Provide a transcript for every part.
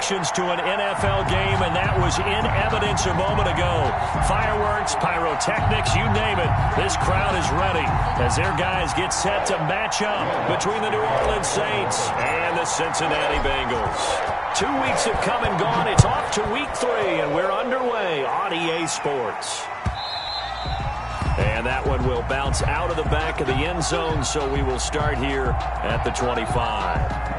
reactions to an NFL game, and that was in evidence a moment ago. Fireworks, pyrotechnics, you name it. This crowd is ready as their guys get set to match up between the New Orleans Saints and the Cincinnati Bengals. 2 weeks have come and gone. It's off to week 3, and we're underway on EA Sports. And that one will bounce out of the back of the end zone, so we will start here at the 25.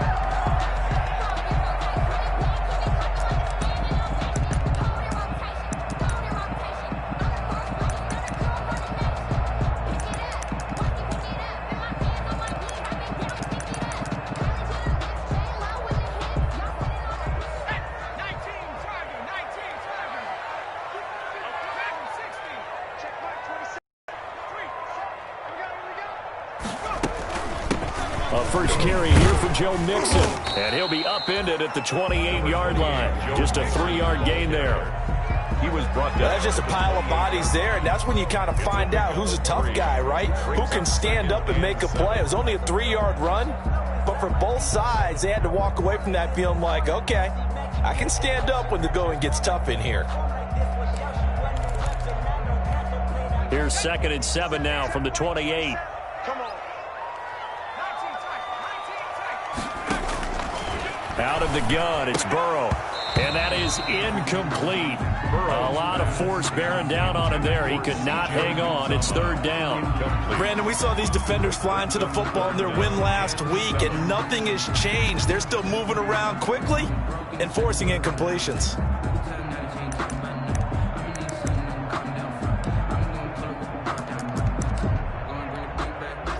First carry here for Joe Mixon, and he'll be upended at the 28-yard line. Just a 3-yard gain there. He was brought down. That's just a pile of bodies there, and that's when you kind of find out who's a tough guy, right? Who can stand up and make a play. It was only a 3-yard run, but for both sides, they had to walk away from that feeling like, okay, I can stand up when the going gets tough in here. Here's 2nd and 7 now from the 28. Out of the gun, it's Burrow. And that is incomplete. A lot of force bearing down on him there. He could not hang on. It's 3rd down. Brandon, we saw these defenders flying to the football in their win last week, and nothing has changed. They're still moving around quickly and forcing incompletions.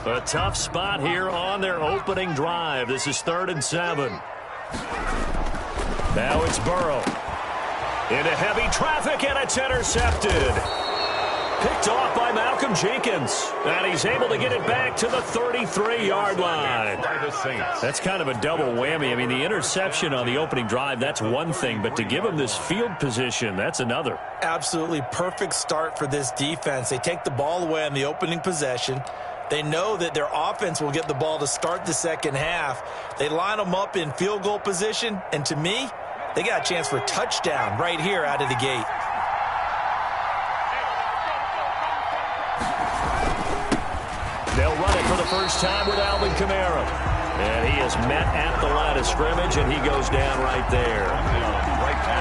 A tough spot here on their opening drive. This is 3rd and 7. Now it's Burrow. Into heavy traffic, and it's intercepted. Picked off by Malcolm Jenkins. And he's able to get it back to the 33-yard line. That's kind of a double whammy. I mean, the interception on the opening drive, that's one thing. But to give him this field position, that's another. Absolutely perfect start for this defense. They take the ball away on the opening possession. They know that their offense will get the ball to start the second half. They line them up in field goal position, and to me, they got a chance for a touchdown right here out of the gate. They'll run it for the first time with Alvin Kamara. And he is met at the line of scrimmage, and he goes down right there.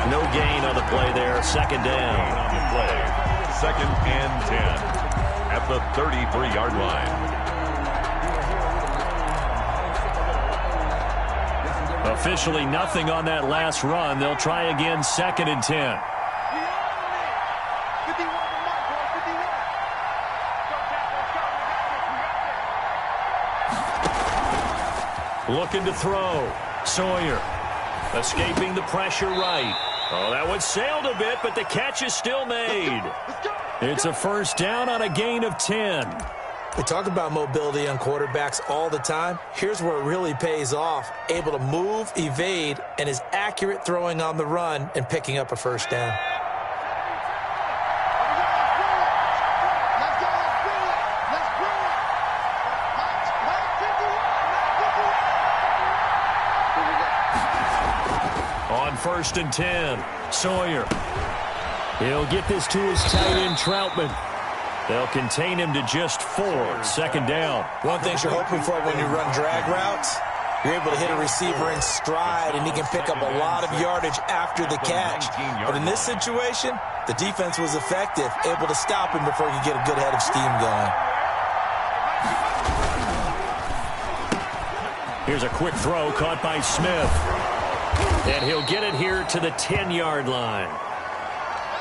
No gain on the play there. 2nd down. On the play. 2nd and 10. At the 33-yard line. Officially nothing on that last run. They'll try again 2nd and 10. Looking to throw. Sawyer escaping the pressure right. Oh, that one sailed a bit, but the catch is still made. It's a 1st down on a gain of 10. We talk about mobility on quarterbacks all the time. Here's where it really pays off. Able to move, evade, and is accurate throwing on the run and picking up a 1st down. On 1st and 10, Sawyer. He'll get this to his tight end, Troutman. They'll contain him to just 4. 2nd down. One thing you're hoping for when you run drag routes, you're able to hit a receiver in stride, and he can pick up a lot of yardage after the catch. But in this situation, the defense was effective, able to stop him before he could get a good head of steam going. Here's a quick throw caught by Smith. And he'll get it here to the 10-yard line.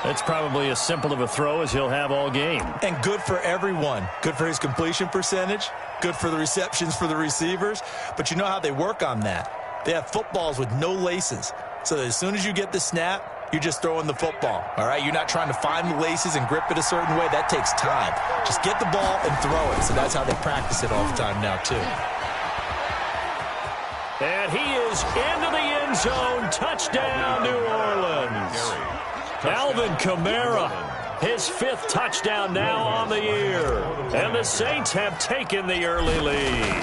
That's probably as simple of a throw as he'll have all game. And good for everyone. Good for his completion percentage. Good for the receptions for the receivers. But you know how they work on that. They have footballs with no laces. So that as soon as you get the snap, you're just throwing the football. All right? You're not trying to find the laces and grip it a certain way. That takes time. Just get the ball and throw it. So that's how they practice it all the time now, too. And he is into the end zone. Touchdown, New Orleans. Alvin Kamara, his 5th touchdown now on the year. And the Saints have taken the early lead.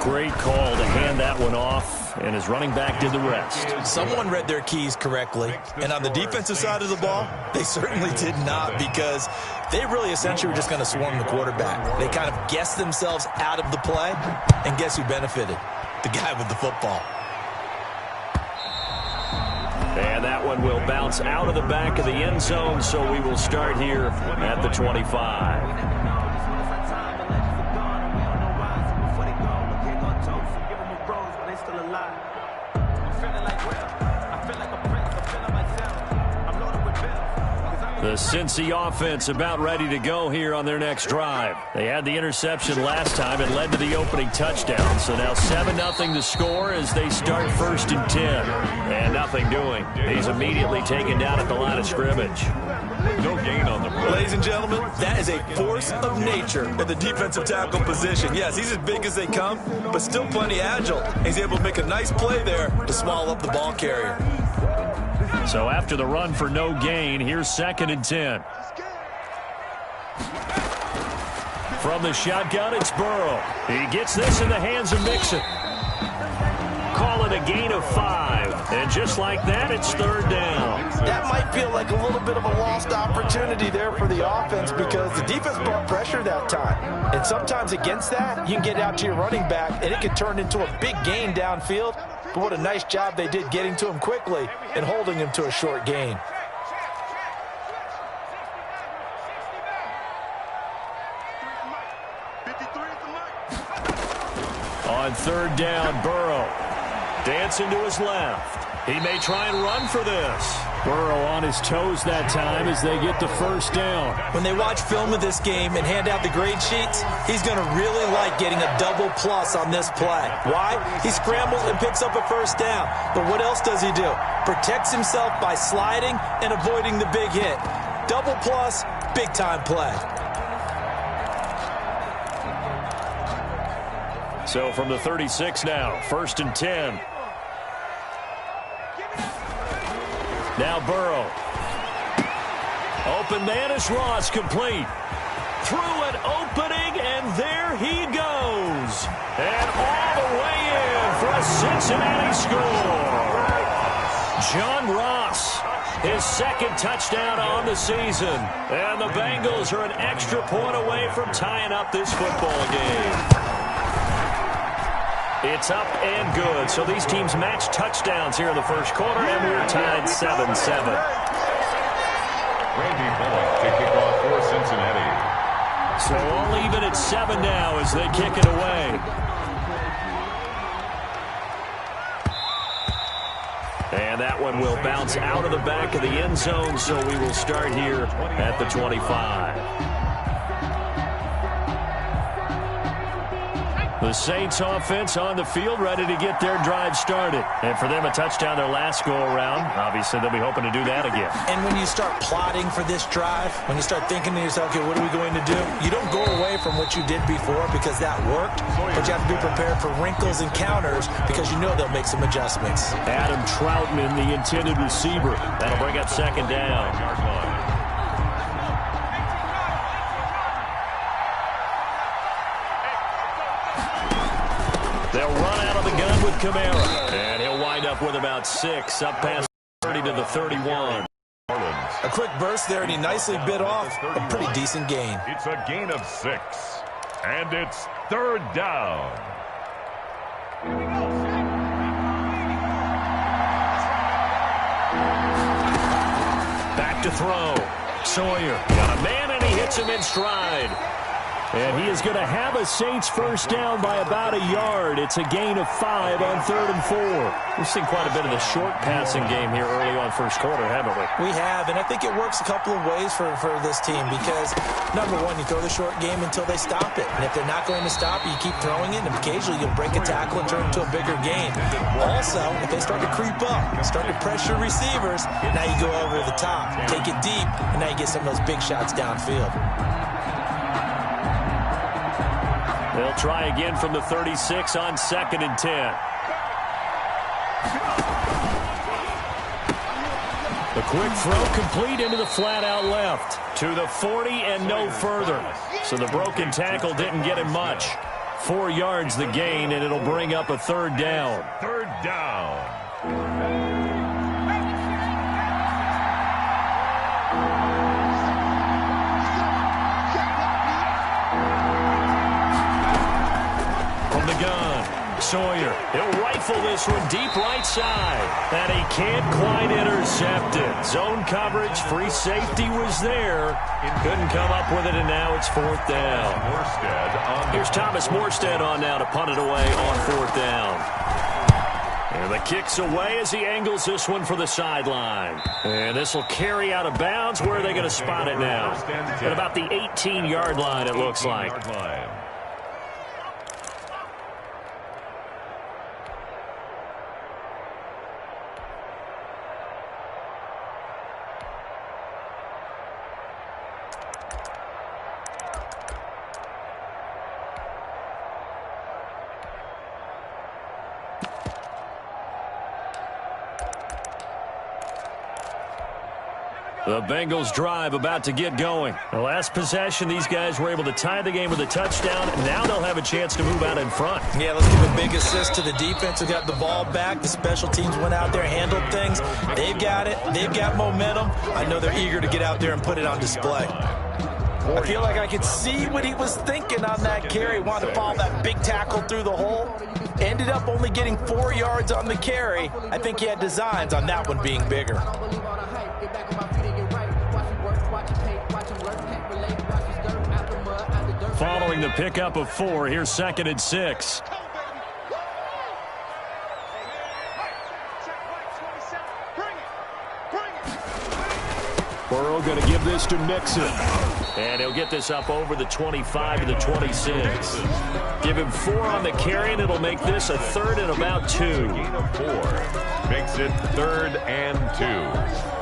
Great call to hand that one off, and his running back did the rest. Someone read their keys correctly, and on the defensive side of the ball, they certainly did not, because they really essentially were just going to swarm the quarterback. They kind of guessed themselves out of the play, and guess who benefited? The guy with the football. And that one will bounce out of the back of the end zone, so we will start here at the 25. The Cincy offense about ready to go here on their next drive. They had the interception last time. It led to the opening touchdown. So now 7-0 to score as they start 1st and 10. And nothing doing. He's immediately taken down at the line of scrimmage. No gain on the play. Ladies and gentlemen, that is a force of nature in the defensive tackle position. Yes, he's as big as they come, but still plenty agile. He's able to make a nice play there to swallow up the ball carrier. So after the run for no gain, here's 2nd and 10. From the shotgun, it's Burrow. He gets this in the hands of Mixon. Call it a gain of 5. And just like that, it's 3rd down. That might feel like a little bit of a lost opportunity there for the offense, because the defense brought pressure that time. And sometimes against that, you can get out to your running back, and it can turn into a big gain downfield. But what a nice job they did getting to him quickly and holding him to a short gain. On 3rd down, Burrow dancing to his left. He may try and run for this. Burrow on his toes that time as they get the 1st down. When they watch film of this game and hand out the grade sheets, he's going to really like getting a double plus on this play. Why? He scrambles and picks up a 1st down. But what else does he do? Protects himself by sliding and avoiding the big hit. Double plus, big time play. So from the 36 now, 1st and 10. Now Burrow. Open man is Ross, complete. Through an opening, and there he goes. And all the way in for a Cincinnati score. John Ross, his 2nd touchdown on the season. And the Bengals are an extra point away from tying up this football game. It's up and good. So these teams match touchdowns here in the 1st quarter, and we're tied 7-7. Randy Bullock to kick off for Cincinnati. So all even at 7 now as they kick it away. And that one will bounce out of the back of the end zone, so we will start here at the 25. The Saints offense on the field, ready to get their drive started. And for them, a touchdown their last go-around. Obviously, they'll be hoping to do that again. And when you start plotting for this drive, when you start thinking to yourself, okay, what are we going to do? You don't go away from what you did before because that worked, but you have to be prepared for wrinkles and counters because you know they'll make some adjustments. Adam Troutman, the intended receiver. That'll bring up 2nd down. They'll run out of the gun with Kamara. And he'll wind up with about 6, up past 30 to the 31. A quick burst there, and he nicely bit off a pretty decent gain. It's a gain of 6. And it's 3rd down. Back to throw. Sawyer got a man, and he hits him in stride. And he is going to have a Saints 1st down by about a yard. It's a gain of 5 on 3rd and 4. We've seen quite a bit of the short passing game here early on 1st quarter, haven't we? We have, and I think it works a couple of ways for this team because, number one, you throw the short game until they stop it. And if they're not going to stop it, you keep throwing it, and occasionally you'll break a tackle and turn it into a bigger gain. Also, if they start to creep up, start to pressure receivers, now you go over the top, take it deep, and now you get some of those big shots downfield. They'll try again from the 36 on 2nd and 10. The quick throw complete into the flat out left. To the 40 and no further. So the broken tackle didn't get him much. 4 yards the gain, and it'll bring up a 3rd down. 3rd down. From the gun, Sawyer. He'll rifle this one deep right side. And he can't quite intercept it. Zone coverage, free safety was there. Couldn't come up with it, and now it's 4th down. Here's Thomas Morstead on now to punt it away on 4th down. And the kick's away as he angles this one for the sideline. And this will carry out of bounds. Where are they going to spot it now? At about the 18-yard line, it looks like. The Bengals drive about to get going. The last possession, these guys were able to tie the game with a touchdown. Now they'll have a chance to move out in front. Yeah, let's give a big assist to the defense who got the ball back. The special teams went out there, handled things. They've got it. They've got momentum. I know they're eager to get out there and put it on display. I feel like I could see what he was thinking on that carry. Wanted to follow that big tackle through the hole. Ended up only getting 4 yards on the carry. I think he had designs on that one being bigger. Following the pickup of 4, here's 2nd and 6. Burrow going to give this to Mixon. And he'll get this up over the 25 to the 26. Give him 4 on the carry, and it'll make this a 3rd and about 2. Gain of 4 makes it 3rd and 2.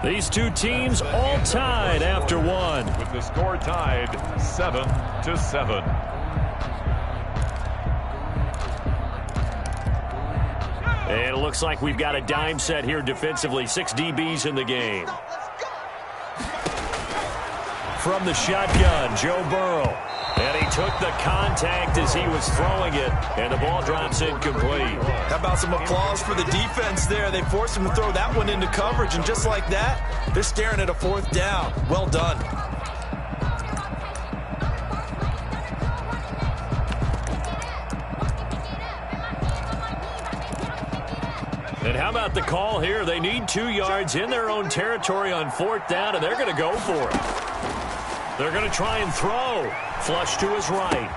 These two teams all tied after 1. With the score tied 7-7. And it looks like we've got a dime set here defensively. 6 DBs in the game. From the shotgun, Joe Burrow. And he took the contact as he was throwing it, and the ball drops incomplete. How about some applause for the defense there? They forced him to throw that one into coverage, and just like that, they're staring at a 4th down. Well done. And how about the call here? They need 2 yards in their own territory on 4th down, and they're going to go for it. They're going to try and throw. Flush to his right.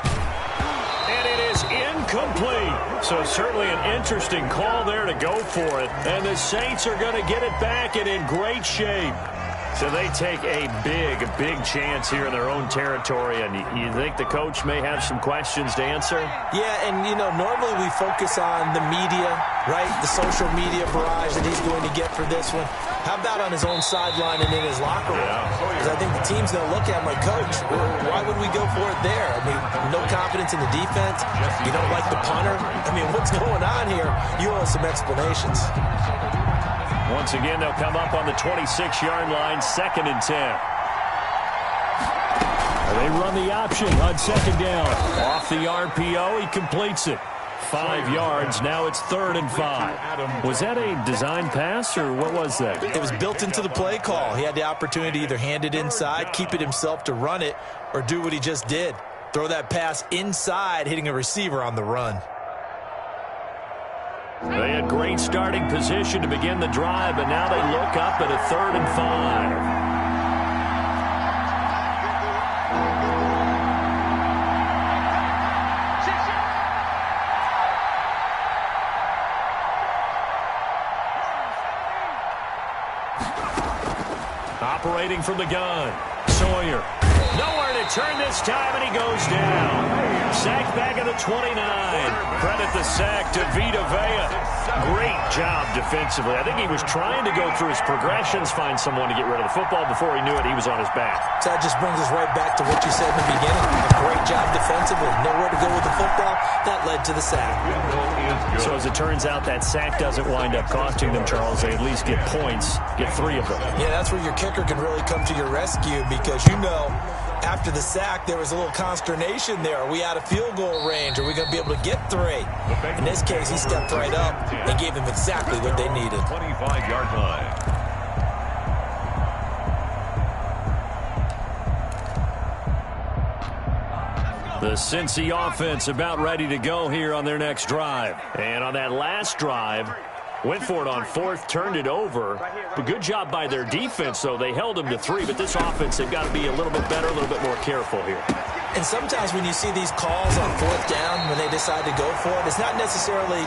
And it is incomplete. So certainly an interesting call there to go for it. And the Saints are going to get it back and in great shape. So they take a big chance here in their own territory. And you think the coach may have some questions to answer? Yeah, and, you know, normally we focus on the media, right? The social media barrage that he's going to get for this one. How about on his own sideline and in his locker room? Because I think the team's going to look at him like, Coach, why would we go for it there? I mean, no confidence in the defense. You don't like the punter. I mean, what's going on here? You owe us some explanations. Once again, they'll come up on the 26-yard line, 2nd and 10. They run the option on 2nd down. Off the RPO, he completes it. 5 yards. Now it's 3rd and 5. Was that a design pass, or what was that? It was built into the play call. He had the opportunity to either hand it inside, keep it himself to run it, or do what he just did. Throw that pass inside, hitting a receiver on the run. They had great starting position to begin the drive, but now they look up at a 3rd and 5. Operating from the gun, Sawyer. Nowhere to turn this time, and he goes down. Sacked back at the 29. Credit the sack to Vita Vea. Great job defensively. I think he was trying to go through his progressions, find someone to get rid of the football. Before he knew it, he was on his back. So that just brings us right back to what you said in the beginning. A great job defensively. Nowhere to go with the football. That led to the sack. So as it turns out, that sack doesn't wind up costing them, Charles. They at least get points, get 3 of them. Yeah, that's where your kicker can really come to your rescue because, after the sack, there was a little consternation there. Are we out of field goal range? Are we going to be able to get 3? In this case, he stepped right up and gave them exactly what they needed. 25-yard line. The Cincy offense about ready to go here on their next drive. And on that last drive, went for it on 4th, turned it over. But good job by their defense, though. They held them to 3, but this offense, they've got to be a little bit better, a little bit more careful here. And sometimes when you see these calls on 4th down, when they decide to go for it, it's not necessarily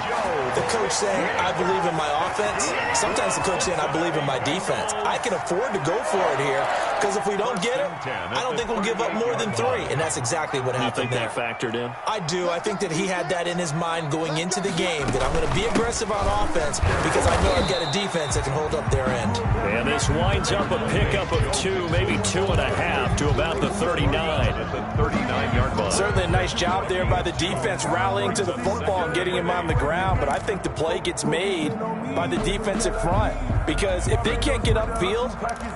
the coach saying, I believe in my offense. Sometimes the coach saying, I believe in my defense. I can afford to go for it here because if we don't get it, I don't think we'll give up more than 3. And that's exactly what happened there. You think that factored in? I do. I think that he had that in his mind going into the game, that I'm going to be aggressive on offense because I know I've got a defense that can hold up their end. And this winds up a pickup of 2, maybe 2.5 to about the 39. 39-yard line. Certainly a nice job there by the defense rallying to the football and getting him on the ground, but I think the play gets made by the defensive front because if they can't get upfield,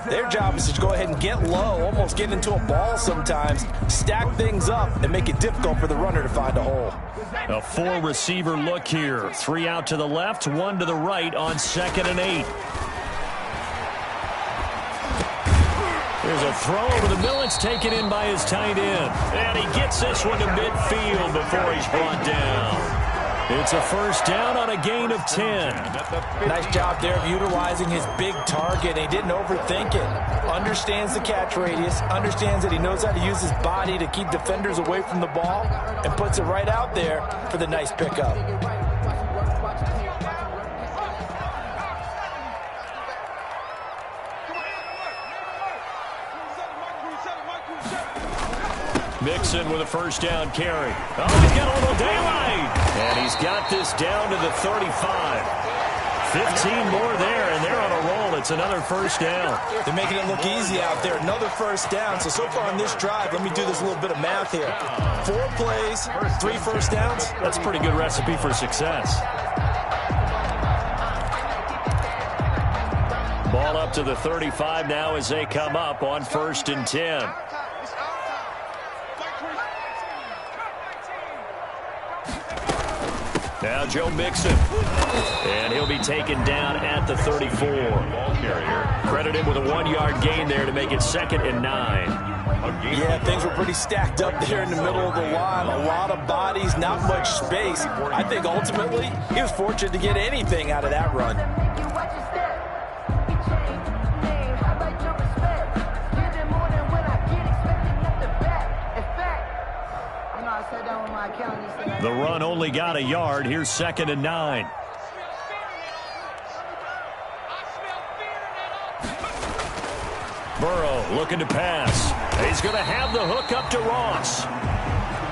their job is to go ahead and get low, almost get into a ball sometimes, stack things up, and make it difficult for the runner to find a hole. A 4-receiver look here. 3 out to the left, 1 to the right on 2nd and 8. There's a throw over the middle. It's taken in by his tight end. And he gets this one to midfield before he's brought down. It's a 1st down on a gain of 10. Nice job there of utilizing his big target. He didn't overthink it. Understands the catch radius. Understands that he knows how to use his body to keep defenders away from the ball. And puts it right out there for the nice pickup. Mixon with a 1st down carry. Oh, he's got a little daylight. And he's got this down to the 35. 15 more there, and they're on a roll. It's another 1st down. They're making it look easy out there. Another 1st down. So far on this drive, let me do this little bit of math here. 4 plays, 3 1st downs. That's a pretty good recipe for success. Ball up to the 35 now as they come up on 1st and 10. Now Joe Mixon. And he'll be taken down at the 34. Ball carrier. Credit him with a 1-yard gain there to make it 2nd and 9. Yeah, things were pretty stacked up there in the middle of the line. A lot of bodies, not much space. I think ultimately he was fortunate to get anything out of that run. The run only got a yard. Here's 2nd and 9. Burrow looking to pass. He's going to have the hook up to Ross.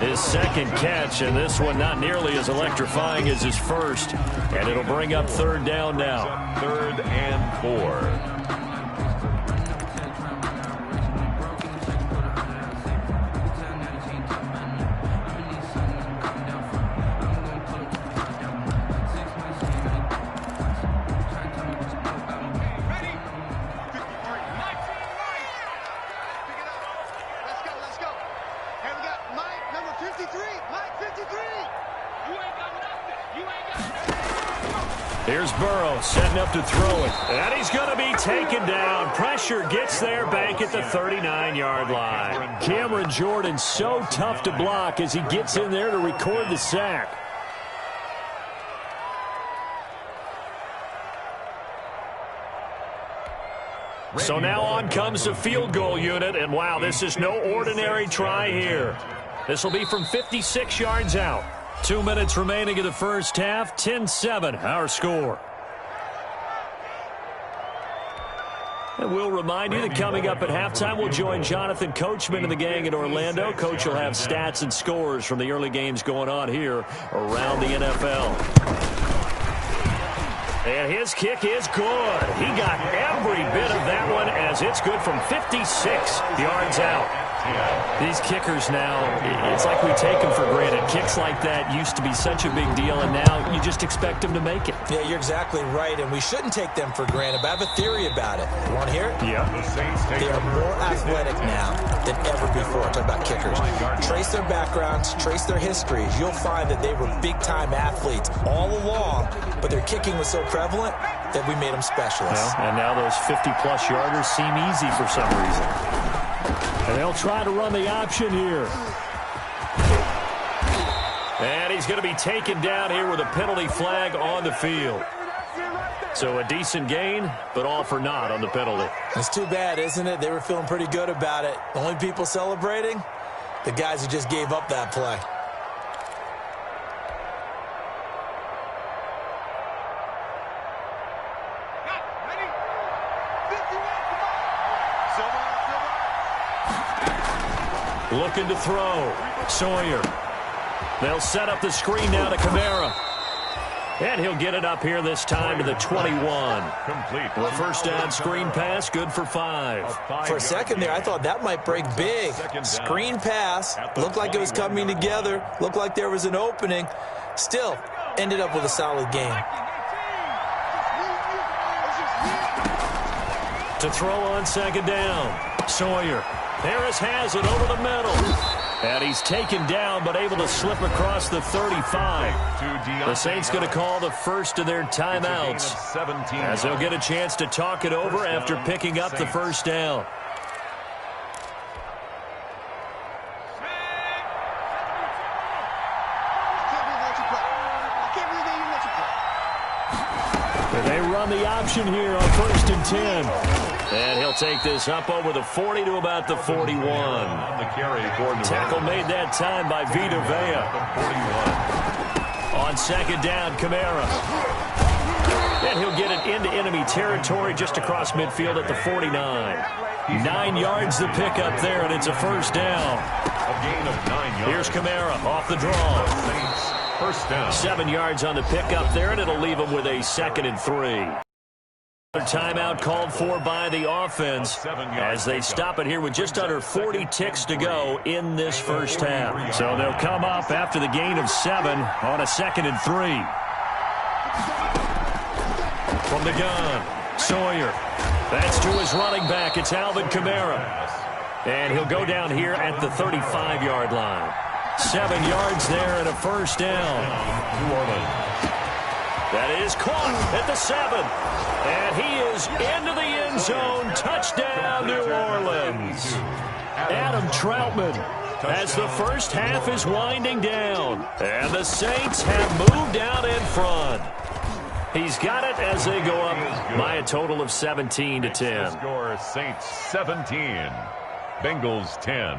His 2nd catch, and this one not nearly as electrifying as his 1st. And it'll bring up 3rd down now. 3rd and 4. Here's Burrow setting up to throw it. And he's going to be taken down. Pressure gets there back at the 39-yard line. Cameron Jordan so tough to block as he gets in there to record the sack. So now on comes the field goal unit. And wow, this is no ordinary try here. This will be from 56 yards out. 2 minutes remaining in the 1st half. 10-7, our score. And we'll remind you that coming up at halftime, we'll join Jonathan Coachman and the gang in Orlando. Coach will have stats and scores from the early games going on here around the NFL. And his kick is good. He got every bit of that one as it's good from 56 yards out. These kickers now, it's like we take them for granted. Kicks like that used to be such a big deal, and now you just expect them to make it. Yeah, you're exactly right, and we shouldn't take them for granted, but I have a theory about it. You want to hear it? Yeah. They are more athletic now than ever before. Talk about kickers. Trace their backgrounds, trace their histories. You'll find that they were big-time athletes all along, but their kicking was so prevalent that we made them specialists. Well, and now those 50-plus yarders seem easy for some reason. And they'll try to run the option here. And he's going to be taken down here with a penalty flag on the field. So a decent gain, but all for naught on the penalty. It's too bad, isn't it? They were feeling pretty good about it. The only people celebrating, the guys who just gave up that play. Looking to throw. Sawyer. They'll set up the screen now to Kamara. And he'll get it up here this time to the 21. Complete. The first down screen pass, good for 5. For a second there, I thought that might break big. Screen pass. Looked like it was coming together. Looked like there was an opening. Still, ended up with a solid game. To throw on second down. Sawyer. Harris has it over the middle. And he's taken down, but able to slip across the 35. The Saints going to call the first of their timeouts, as they'll get a chance to talk it over after picking up the first down. They run the option here on 1st and 10. And he'll take this up over the 40 to about the 41. Tackle made that time by Vita Vea. On second down, Kamara. And he'll get it into enemy territory just across midfield at the 49. 9 yards to pick up there, and it's a first down. A gain of 9 yards. Here's Kamara off the draw. First down. 7 yards on the pickup there, and it'll leave him with a 2nd and 3. Timeout called for by the offense as they stop it here with just under 40 ticks to go in this first half. So they'll come up after the gain of 7 on a 2nd and 3. From the gun, Sawyer. That's to his running back. It's Alvin Kamara. And he'll go down here at the 35-yard line. 7 yards there and a first down. New Orleans. That is caught at the 7. And he is into the end zone. Touchdown, New Orleans. Adam Troutman as the first half is winding down. And the Saints have moved out in front. He's got it as they go up by a total of 17 to 10. Score Saints 17, Bengals 10.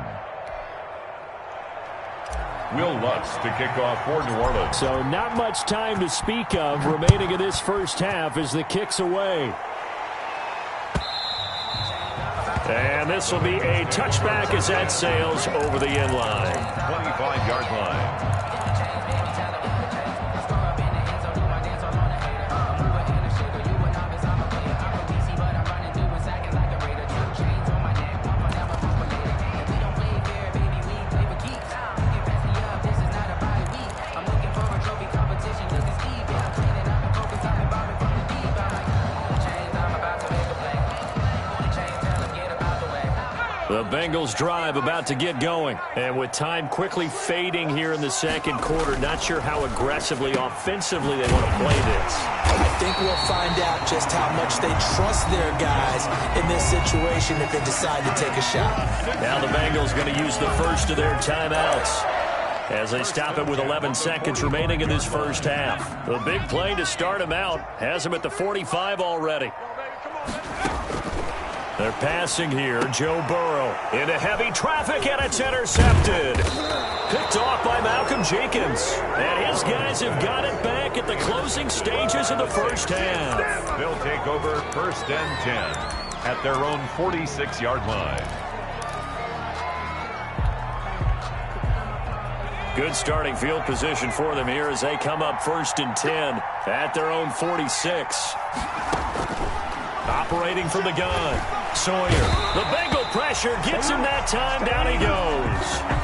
Will Lutz to kick off for New Orleans. So not much time to speak of remaining in this first half as the kick's away. And this will be a touchback as that sails over the end line. 25-yard line. The Bengals drive about to get going. And with time quickly fading here in the second quarter, not sure how aggressively, offensively they want to play this. I think we'll find out just how much they trust their guys in this situation if they decide to take a shot. Now the Bengals going to use the first of their timeouts as they stop it with 11 seconds remaining in this first half. The big play to start them out has them at the 45 already. They're passing here. Joe Burrow into heavy traffic, and it's intercepted. Picked off by Malcolm Jenkins. And his guys have got it back at the closing stages of the first half. They'll take over 1st and 10 at their own 46-yard line. Good starting field position for them here as they come up 1st and 10 at their own 46. Operating from the gun, Sawyer. The Bengal pressure gets him that time. Down he goes.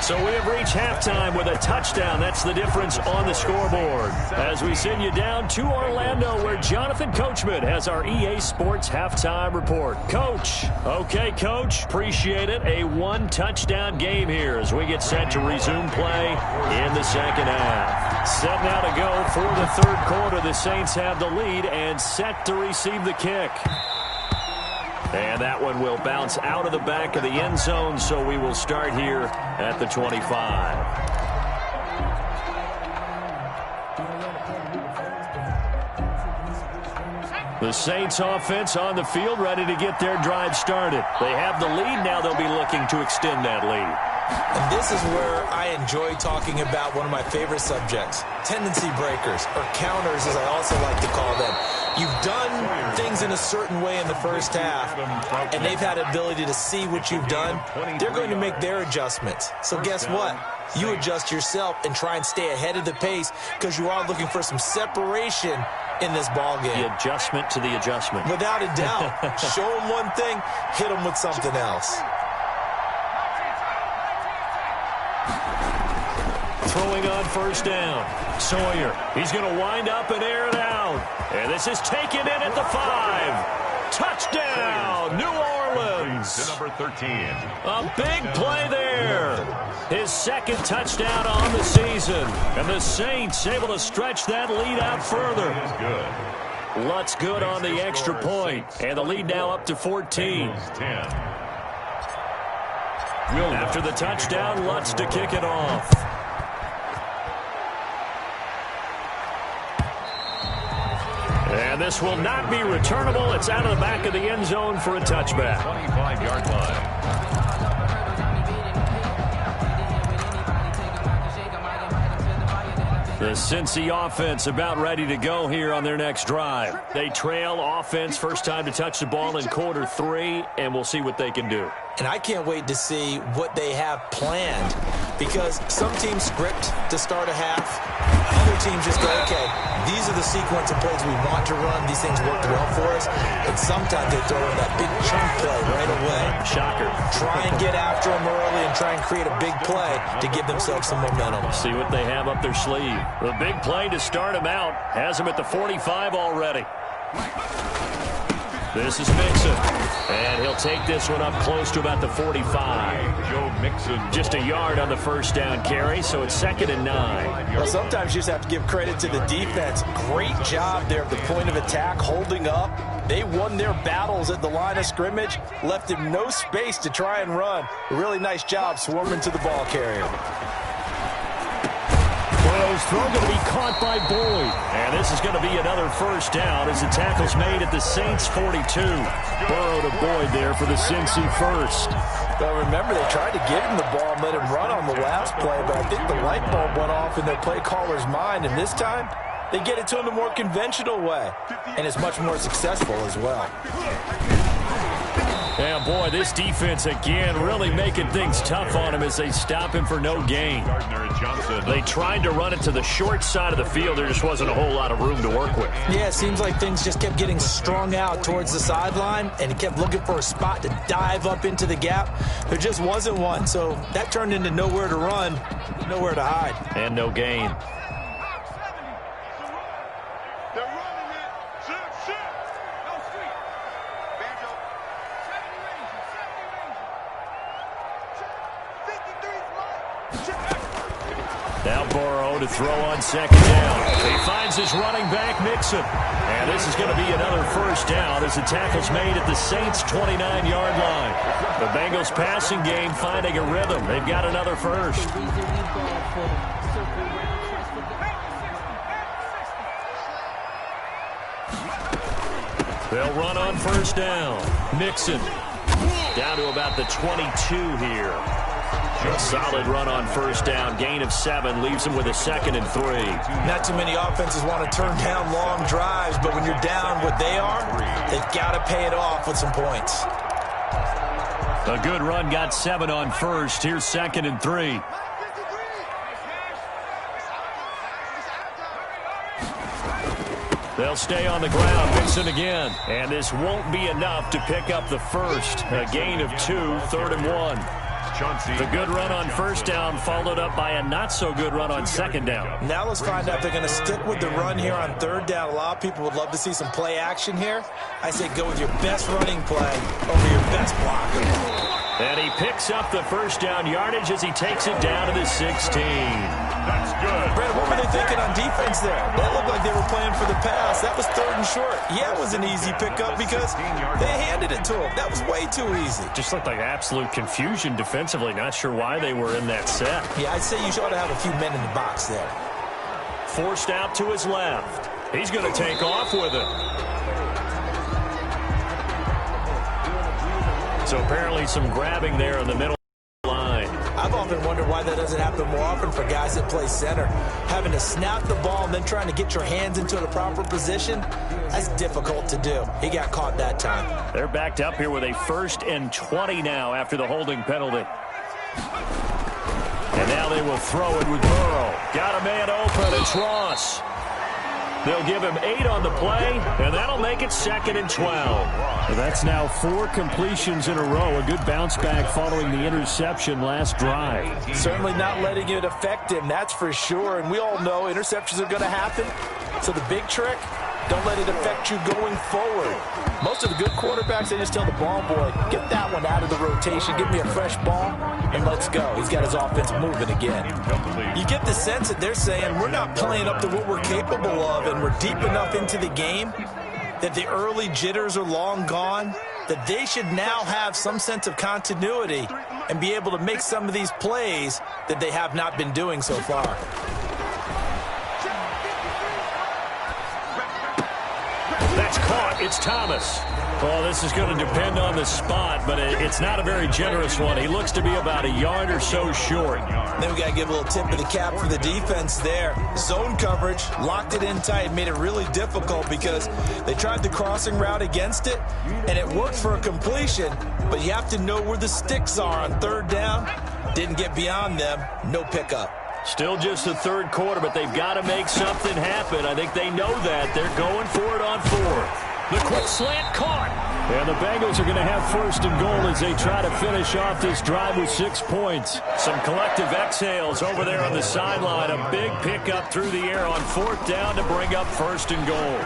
So we have reached halftime with a touchdown. That's the difference on the scoreboard. As we send you down to Orlando, where Jonathan Coachman has our EA Sports halftime report. Coach. Okay, Coach. Appreciate it. A one-touchdown game here as we get set to resume play in the second half. Set now to go for the third quarter. The Saints have the lead and set to receive the kick. And that one will bounce out of the back of the end zone, so we will start here at the 25. The Saints offense on the field, ready to get their drive started. They have the lead. Now they'll be looking to extend that lead. And this is where I enjoy talking about one of my favorite subjects, tendency breakers, or counters as I also like to call them. You've done things in a certain way in the first half, and they've had the ability to see what you've done. They're going to make their adjustments. So guess what? You adjust yourself and try and stay ahead of the pace because you are looking for some separation in this ball game. The adjustment to the adjustment. Without a doubt. Show them one thing, hit them with something else. Throwing on first down. Sawyer. He's going to wind up and air it out. And this is taken in at the 5. Touchdown, New Orleans. To number 13. A big play there. His second touchdown on the season. And the Saints able to stretch that lead out further. Good. Lutz good on the extra point. And the lead now up to 14. After the touchdown, Lutz to kick it off. And this will not be returnable. It's out of the back of the end zone for a touchback. 25-yard line. The Cincy offense about ready to go here on their next drive. They trail offense, first time to touch the ball in quarter 3, and we'll see what they can do. And I can't wait to see what they have planned because some teams script to start a half. Other teams just go, okay, these are the sequence of plays we want to run. These things worked well for us. And sometimes they throw in that big chunk play right away. Shocker. Try and get after them early and try and create a big play to give themselves some momentum. See what they have up their sleeve. The big play to start them out has them at the 45 already. This is Mixon. And he'll take this one up close to about the 45. Joe Mixon. Just a yard on the first down carry, so it's 2nd and 9. Well, sometimes you just have to give credit to the defense. Great job there at the point of attack, holding up. They won their battles at the line of scrimmage, left him no space to try and run. A really nice job swarming to the ball carrier. Burrow's throw going to be caught by Boyd. And this is going to be another first down as the tackle's made at the Saints 42. Burrow to Boyd there for the Cincy first. Well, remember, they tried to give him the ball and let him run on the last play, but I think the light bulb went off in their play caller's mind, and this time they get it to him the more conventional way, and it's much more successful as well. Yeah, boy, this defense again really making things tough on him as they stop him for no gain. They tried to run it to the short side of the field. There just wasn't a whole lot of room to work with. Yeah, it seems like things just kept getting strung out towards the sideline, and he kept looking for a spot to dive up into the gap. There just wasn't one, so that turned into nowhere to run, nowhere to hide. And no gain. Now Burrow to throw on second down. He finds his running back, Mixon. And this is going to be another first down as the tackle's made at the Saints' 29-yard line. The Bengals passing game finding a rhythm. They've got another first. They'll run on first down. Mixon down to about the 22 here. A solid run on first down. Gain of 7 leaves them with a 2nd and 3. Not too many offenses want to turn down long drives, but when you're down what they are, they've got to pay it off with some points. A good run got 7 on first. Here's 2nd and 3. They'll stay on the ground. Mixon again. And this won't be enough to pick up the first. A gain of 2, 3rd and 1. The good run on first down followed up by a not-so-good run on second down. Now let's find out if they're going to stick with the run here on third down. A lot of people would love to see some play action here. I say go with your best running play over your best blocker. And he picks up the first down yardage as he takes it down to the 16. That's good. Brad, what were they thinking on defense there? They looked like they were playing for the pass. That was 3rd and short. Yeah, it was an easy pickup because they handed it to him. That was way too easy. Just looked like absolute confusion defensively. Not sure why they were in that set. Yeah, I'd say you ought to have a few men in the box there. Forced out to his left. He's going to take off with it. So apparently some grabbing there in the middle line. I've often wondered why that doesn't happen more often for guys that play center. Having to snap the ball and then trying to get your hands into the proper position, that's difficult to do. He got caught that time. They're backed up here with a 1st and 20 now after the holding penalty. And now they will throw it with Burrow. Got a man open. It's Ross. They'll give him 8 on the play, and that'll make it 2nd and 12. Well, that's now 4 completions in a row. A good bounce back following the interception last drive. Certainly not letting it affect him, that's for sure. And we all know interceptions are going to happen. So the big trick, don't let it affect you going forward. Most of the good quarterbacks, they just tell the ball boy, get that one out of the rotation, give me a fresh ball, and let's go. He's got his offense moving again. You get the sense that they're saying we're not playing up to what we're capable of, and we're deep enough into the game that the early jitters are long gone, that they should now have some sense of continuity and be able to make some of these plays that they have not been doing so far. That's caught. It's Thomas. Well, this is going to depend on the spot, but it's not a very generous one. He looks to be about a yard or so short. Then we got to give a little tip of the cap for the defense there. Zone coverage, locked it in tight, made it really difficult because they tried the crossing route against it, and it worked for a completion, but you have to know where the sticks are on third down. Didn't get beyond them. No pickup. Still just the 3rd quarter, but they've got to make something happen. I think they know that. They're going for it on 4th. The quick slant caught. And the Bengals are going to have 1st and goal as they try to finish off this drive with 6 points. Some collective exhales over there on the sideline. A big pickup through the air on 4th down to bring up 1st and goal.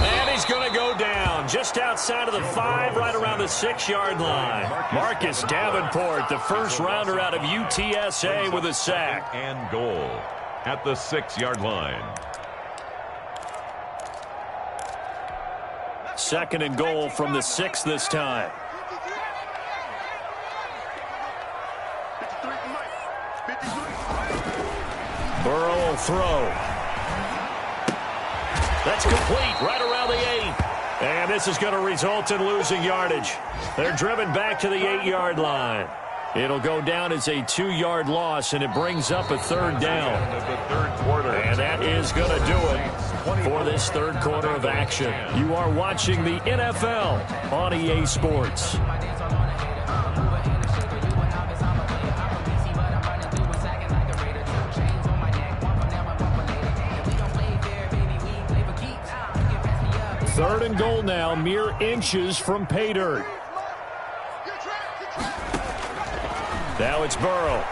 And he's going to go down just outside of the 5, right around the 6-yard line. Marcus Davenport, the first rounder out of UTSA, with a sack. And goal at the 6-yard line. 2nd and goal from the 6 this time. Burrow will throw. That's complete right around the 8. And this is going to result in losing yardage. They're driven back to the 8-yard line. It'll go down as a 2-yard loss, and it brings up a 3rd down. And that is going to do it for this 3rd quarter of action. You are watching the NFL on EA Sports. Third and goal now, mere inches from pay dirt. Now it's Burrow.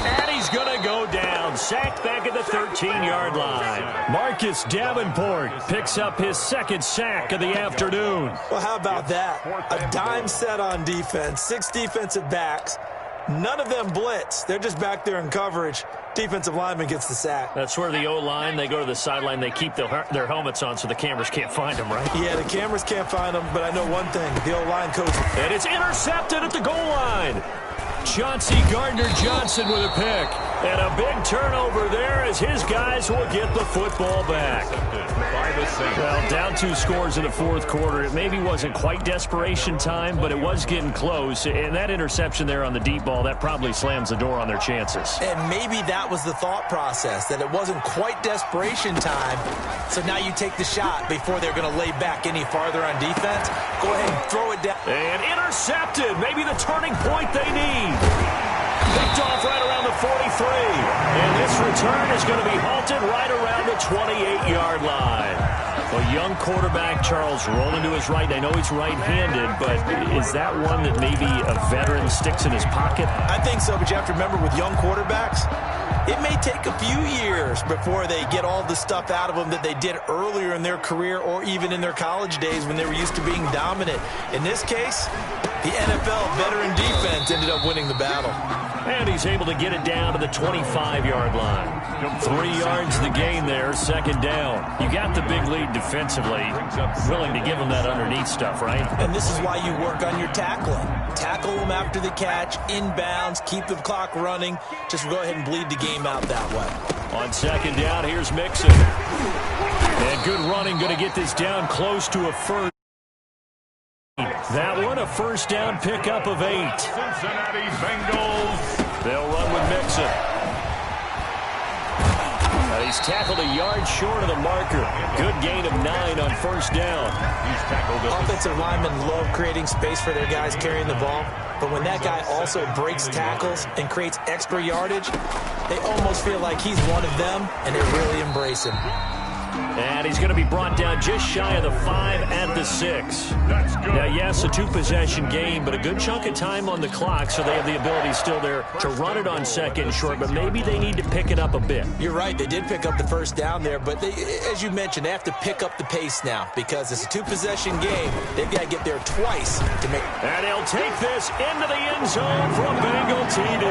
And he's going to go down. Sacked back at the 13-yard line. Marcus Davenport picks up his 2nd sack of the afternoon. Well, how about that? A dime set on defense. 6 defensive backs. None of them blitz. They're just back there in coverage. Defensive lineman gets the sack. That's where the O-line, they go to the sideline, they keep their helmets on so the cameras can't find them, right? Yeah, the cameras can't find them, but I know one thing. The O-line coach. And it's intercepted at the goal line. Chauncey Gardner-Johnson with a pick. And a big turnover there as his guys will get the football back. Well, down 2 scores in the fourth quarter. It maybe wasn't quite desperation time, but it was getting close. And that interception there on the deep ball, that probably slams the door on their chances. And maybe that was the thought process, that it wasn't quite desperation time. So now you take the shot before they're going to lay back any farther on defense. Go ahead and throw it down. And intercepted. Maybe the turning point they need. Picked off right around the 43. And this return is going to be halted right around the 28-yard line. A young quarterback, Charles, rolling to his right. I know he's right-handed, but is that one that maybe a veteran sticks in his pocket? I think so, but you have to remember with young quarterbacks, it may take a few years before they get all the stuff out of them that they did earlier in their career or even in their college days when they were used to being dominant. In this case, the NFL veteran defense ended up winning the battle. And he's able to get it down to the 25-yard line. 3 yards the gain there, second down. You got the big lead defensively. Willing to give them that underneath stuff, right? And this is why you work on your tackling. Tackle them after the catch, inbounds, keep the clock running. Just go ahead and bleed the game out that way. On second down, here's Mixon. And good running, going to get this down close to a first. That one, a first down pickup of 8. Cincinnati Bengals. They'll run with Mixon. He's tackled a yard short of the marker. Good gain of 9 on first down. He's tackled. Offensive linemen love creating space for their guys carrying the ball. But when that guy also breaks tackles and creates extra yardage, they almost feel like he's one of them, and they really embrace him. And he's going to be brought down just shy of the 5 at the 6. That's good. Now, yes, a 2-possession game, but a good chunk of time on the clock, so they have the ability still there to run it on second short, but maybe they need to pick it up a bit. You're right. They did pick up the first down there, but they, as you mentioned, they have to pick up the pace now because it's a 2-possession game. They've got to get there twice to make. And he'll take this into the end zone for a Bengal TD.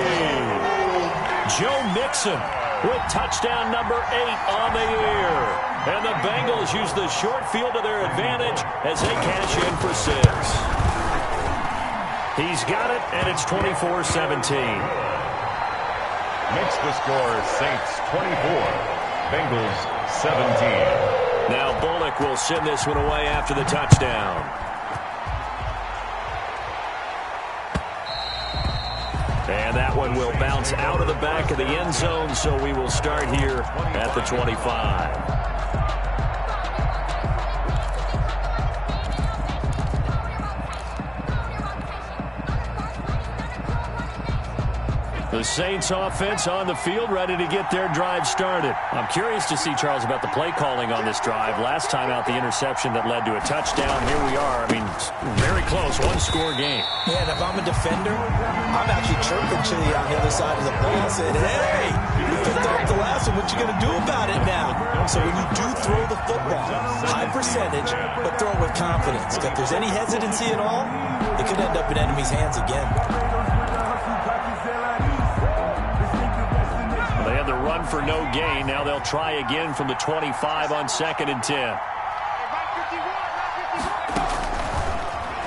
Joe Mixon with touchdown number 8 on the year. And the Bengals use the short field to their advantage as they cash in for 6. He's got it, and it's 24-17. Makes the score Saints 24, Bengals 17. Now Bullock will send this one away after the touchdown. And that one will bounce out of the back of the end zone, so we will start here at the 25. The Saints offense on the field, ready to get their drive started. I'm curious to see, Charles, about the play calling on this drive. Last time out, the interception that led to a touchdown. Here we are. I mean, very close, one-score game. Yeah, and if I'm a defender, I'm actually chirping Chili on the other side of the ball saying, hey, you picked off the last one. What you going to do about it now? So when you do throw the football, high percentage, but throw it with confidence. If there's any hesitancy at all, it could end up in enemy's hands again. Run for no gain. Now they'll try again from the 25 on 2nd and 10.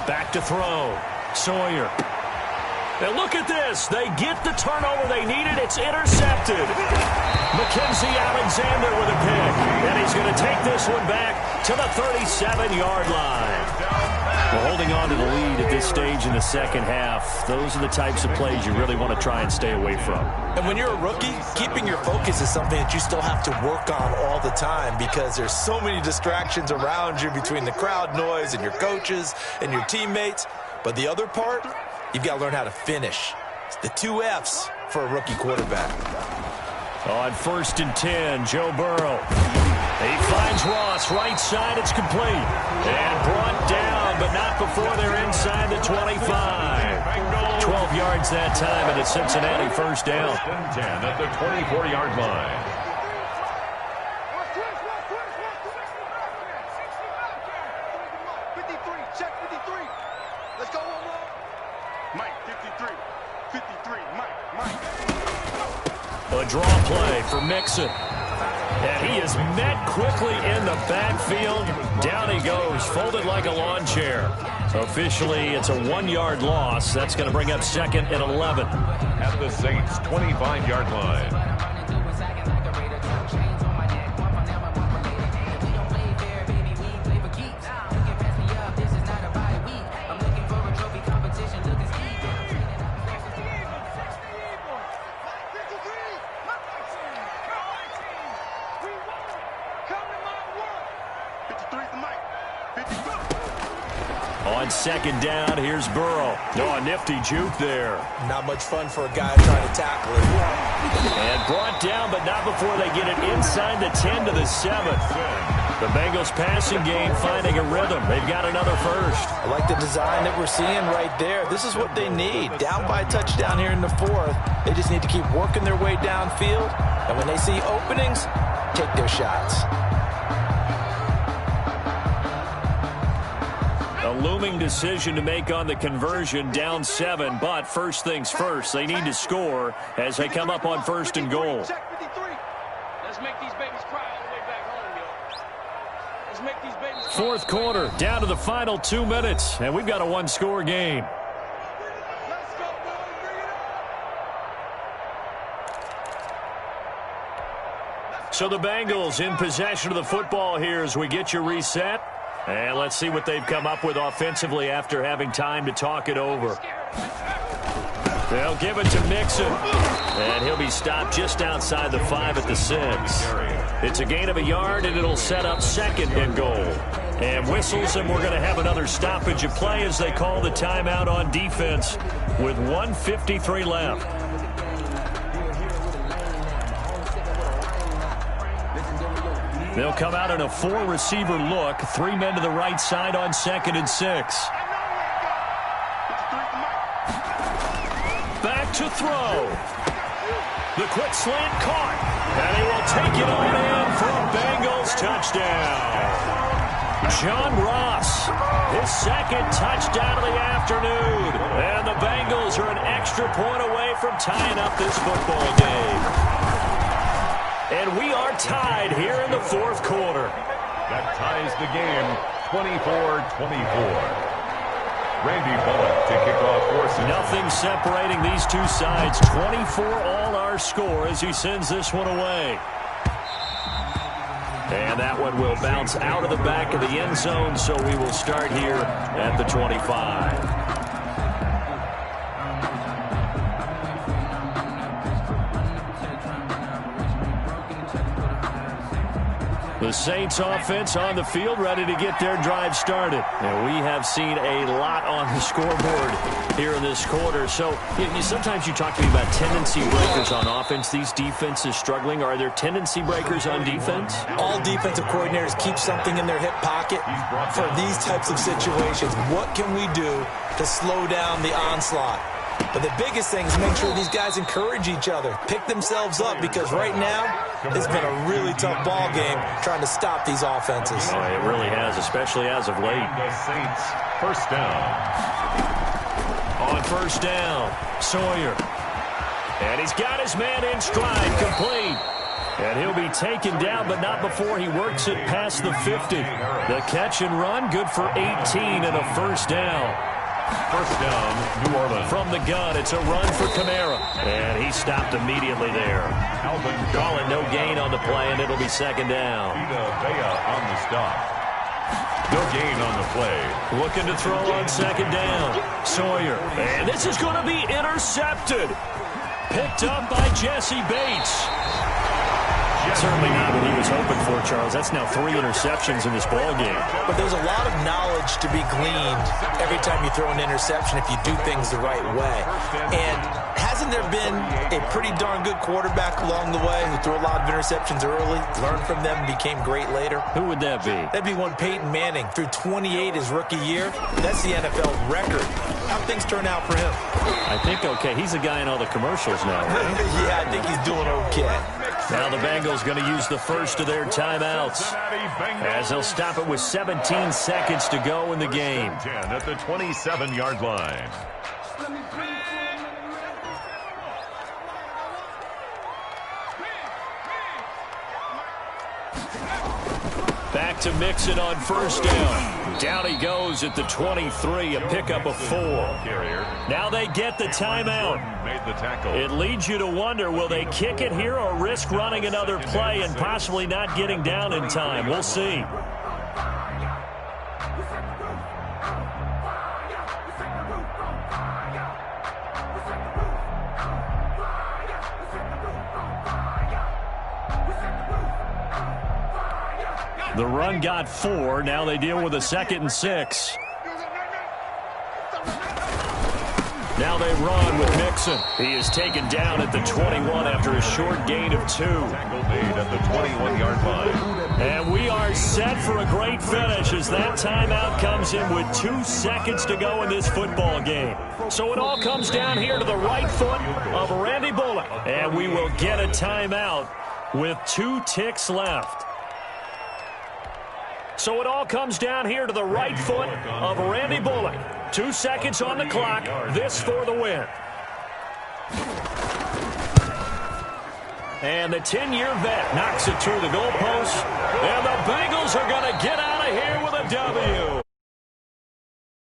Back to throw. Sawyer. Now look at this. They get the turnover they needed. It's intercepted. Mackenzie Alexander with a pick. And he's going to take this one back to the 37-yard line. Well, holding on to the lead at this stage in the second half, those are the types of plays you really want to try and stay away from. And when you're a rookie, keeping your focus is something that you still have to work on all the time because there's so many distractions around you between the crowd noise and your coaches and your teammates. But the other part, you've got to learn how to finish. It's the 2 F's for a rookie quarterback. On 1st and 10, Joe Burrow. He finds Ross, right side, it's complete. And brought down, but not before they're inside the 25. 12 yards that time, and it's Cincinnati first down. 10 at the 24-yard line. Let's go, Mike, 53. 53, Mike. A draw play for Mixon. And he is met quickly in the backfield. Down he goes, folded like a lawn chair. Officially, it's a 1-yard loss. That's going to bring up 2nd and 11. At the Saints' 25-yard line. On second down, here's Burrow. Oh, a nifty juke there. Not much fun for a guy trying to tackle it. And brought down, but not before they get it inside the 10 to the 7. The Bengals passing game finding a rhythm. They've got another first. I like the design that we're seeing right there. This is what they need. Down by a touchdown here in the 4th. They just need to keep working their way downfield. And when they see openings, take their shots. A looming decision to make on the conversion, down 7. But first things first, they need to score as they come up on 1st and goal. Let's make these babies cry all the way back home, yo. Let's make these babies cry. 4th quarter, down to the final 2 minutes, and we've got a one-score game. Let's go, boys. Bring it up. So the Bengals in possession of the football here as we get you reset. And let's see what they've come up with offensively after having time to talk it over. They'll give it to Mixon. And he'll be stopped just outside the 5 at the 6. It's a gain of a yard, and it'll set up 2nd and goal. And whistles, and we're going to have another stoppage of play as they call the timeout on defense with 1:53 left. They'll come out in a 4-receiver look. 3 men to the right side on 2nd and 6. Back to throw. The quick slant caught. And he will take it on in for a Bengals touchdown. John Ross, his 2nd touchdown of the afternoon. And the Bengals are an extra point away from tying up this football game. And we are tied here in the 4th quarter. That ties the game 24-24. Randy Bullock to kick off forces. Nothing separating these two sides. 24 all our score as he sends this one away. And that one will bounce out of the back of the end zone, so we will start here at the 25. The Saints offense on the field, ready to get their drive started. And we have seen a lot on the scoreboard here in this quarter. So sometimes you talk to me about tendency breakers on offense. These defenses struggling. Are there tendency breakers on defense? All defensive coordinators keep something in their hip pocket for these types of situations. What can we do to slow down the onslaught? But the biggest thing is make sure these guys encourage each other, pick themselves up, because right now it's been a really tough ball game trying to stop these offenses. Oh, it really has, especially as of late. The Saints, first down. On first down, Sawyer. And he's got his man in stride, complete. And he'll be taken down, but not before he works it past the 50. The catch and run, good for 18 and a first down. First down, New Orleans. From the gun, it's a run for Kamara. And he stopped immediately there. Alvin Calling no gain on the play, and it'll be second down. Vea on the stop. No gain on the play. Looking to throw on second down. Sawyer. And this is going to be intercepted. Picked up by Jesse Bates. Certainly not what he was hoping for, Charles. That's now 3 interceptions in this ball game. But there's a lot of knowledge to be gleaned every time you throw an interception if you do things the right way. And hasn't there been a pretty darn good quarterback along the way who threw a lot of interceptions early, learned from them, became great later? Who would that be? That'd be one Peyton Manning. Threw 28 his rookie year. That's the NFL record. How'd things turn out for him? I think okay. He's a guy in all the commercials now, right? Yeah, I think he's doing okay. Now the Bengals going to use the first of their timeouts as they'll stop it with 17 seconds to go in the game. 10 at the 27-yard line. Back to Mixon on first down. Down he goes at the 23, a pickup of 4. Now they get the timeout. Made the tackle. It leads you to wonder, will they kick it here or risk running another play and possibly not getting down in time? We'll see. The run got 4. Now they deal with a 2nd and 6. Now they run with Mixon. He is taken down at the 21 after a short gain of 2. Tackle made at the 21-yard line. And we are set for a great finish as that timeout comes in with 2 seconds to go in this football game. So it all comes down here to the right foot of Randy Bullock. And we will get a timeout with 2 ticks left. So it all comes down here to the right foot of Randy Bullock. 2 seconds on the clock. This for the win. And the 10-year vet knocks it through the goalpost. And the Bengals are going to get out of here with a W.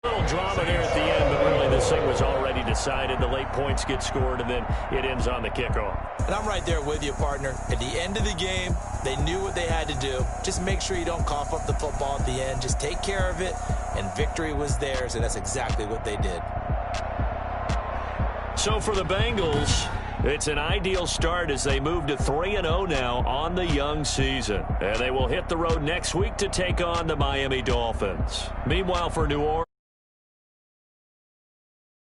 A little drama there at the end, but really this thing was already decided. The late points get scored, and then it ends on the kickoff. And I'm right there with you, partner. At the end of the game, they knew what they had to do. Just make sure you don't cough up the football at the end. Just take care of it, and victory was theirs, and that's exactly what they did. So for the Bengals, it's an ideal start as they move to 3-0 now on the young season. And they will hit the road next week to take on the Miami Dolphins. Meanwhile, for New Orleans,